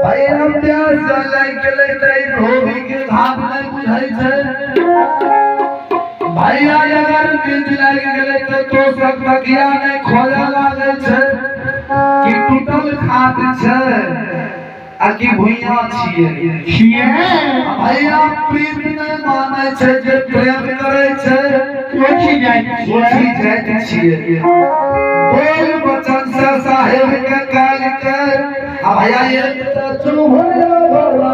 भाई हम प्यास चलाई के लेते धोबी के घाट में बुझाई छे भाई अगर नींद लग गेले तो सब तकिया में खोले लागे छे कि टूटल खाट छे आ कि भुइया छिए भैया प्रीत में माने छे जे प्रेम करे छे ओछी जाय छिए बोल बचन से साहेब के काल के आ भैया ये चुभला भला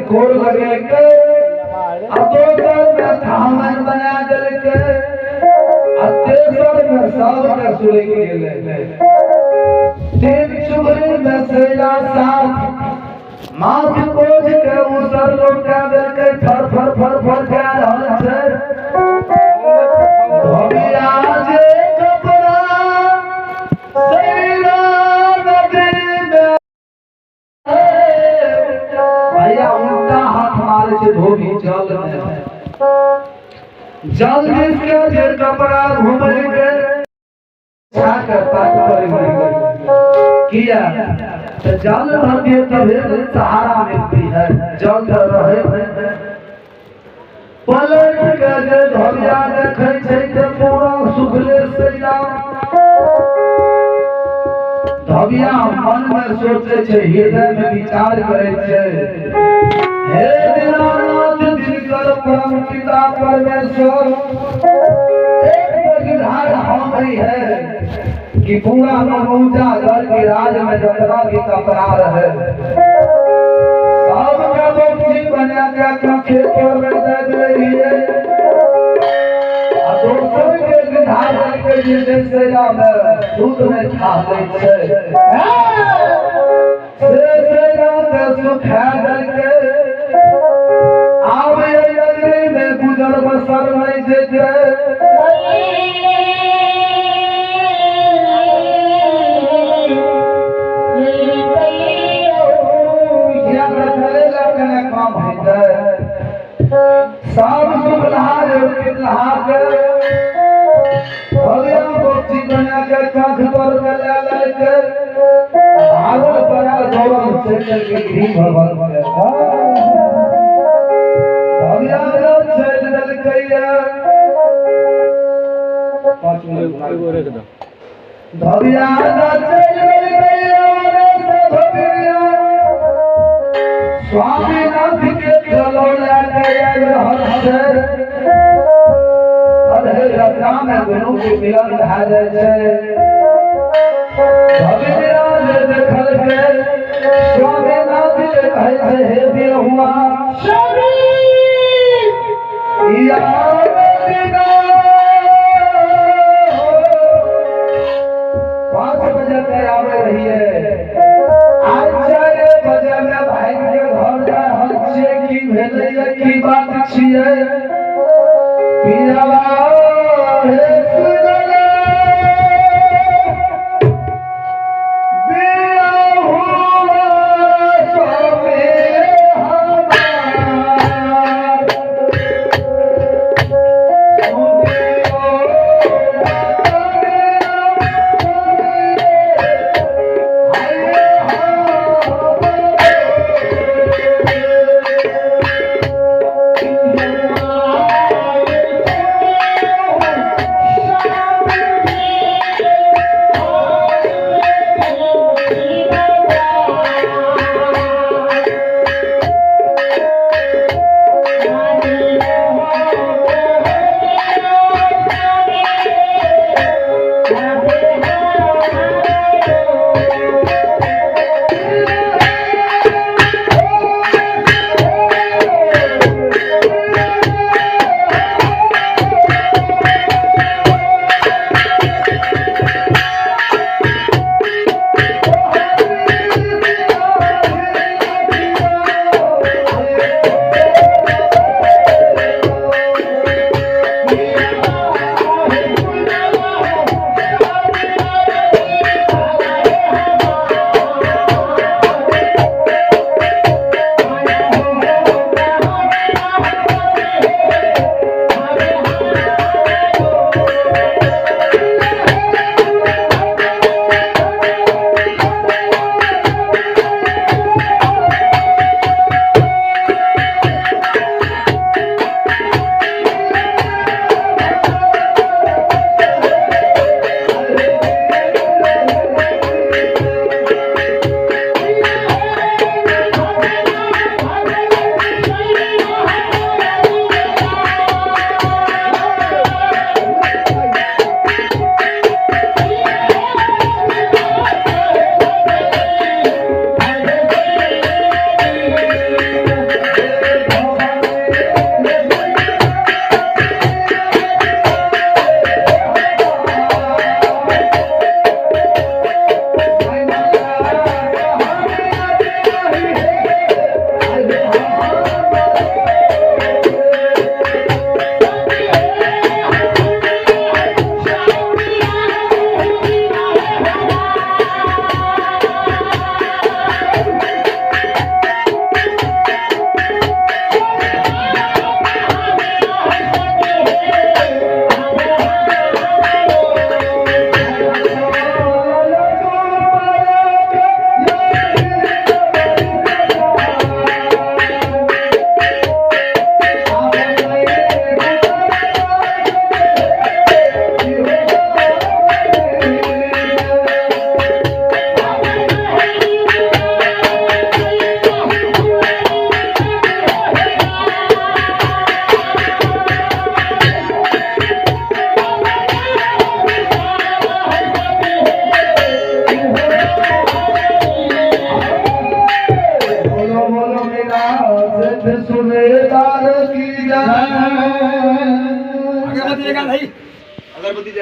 गोर लगे के अब दोसर में थामन बना दल के आ तेसर में सब के सुले के गेले तीन चुगली में सेला साथ माथ कोज के उसर लोटा दल के फर फर फर फर के रहल छे धोबिया जे कपड़ा सेला नदी में धोबी जल में जल के जे कपड़ा घूमल के छाकर पाट पर किया तो जल रहती तबे सहारा मिलती है जल रहे पलट के जे धोबिया देखे छै ते पूरा सुखले सैया धोबिया मन में सोचे छै हृदय में विचार करे छै हे दीनानाथ दिनकर परम पिता परमेश्वर एक बगिधार हमारी है कि पूरा मौजा घर के राज में जतरा की कपड़ा रहे सब का बच्ची बना के कखे पर में दे रही है आ दोसर के विधार के जैसे राम दूध में खा ले छे से रात सुख है के आवे नगरी में गुजर बसर नहीं जेते या रखले लगने काम है सब सुबलार कितला के भैया बच्ची बना के काख पर गला लेके भागल पड़ा गौरव से के घी भवन में भैया चल दल कइया 5 मिनट रख दो भैया चल दल कइया से भैया स्वामी नाथ के चलो लागे हर से अरे रत्ना में गुरु के मिलन भा जाय छै भैया ने देखल के स्वामी नाथ के कहे छै हे बिहुआ स्वामी या बिना 5 बजे पे आवे रही है आज 4 बजे में भाई के घर जा हम से की भेलै की बात छियै पियावा हे सुनले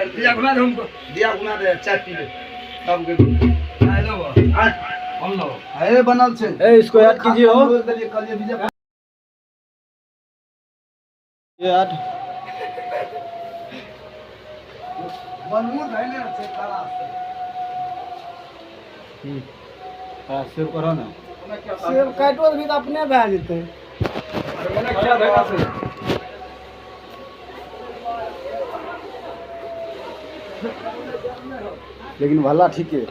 दिया गुना दे हमको दिया गुना दे चाय पी ले तब के आ लो आ बोल लो ए बनल छे ए इसको ऐड कीजिए हो कलिए बीजे ये ऐड बनमु धैले छे काला सेव करो ना सेब काटो भी तो अपने भए जेतै मैंने क्या देखा से लेकिन भला ठीक है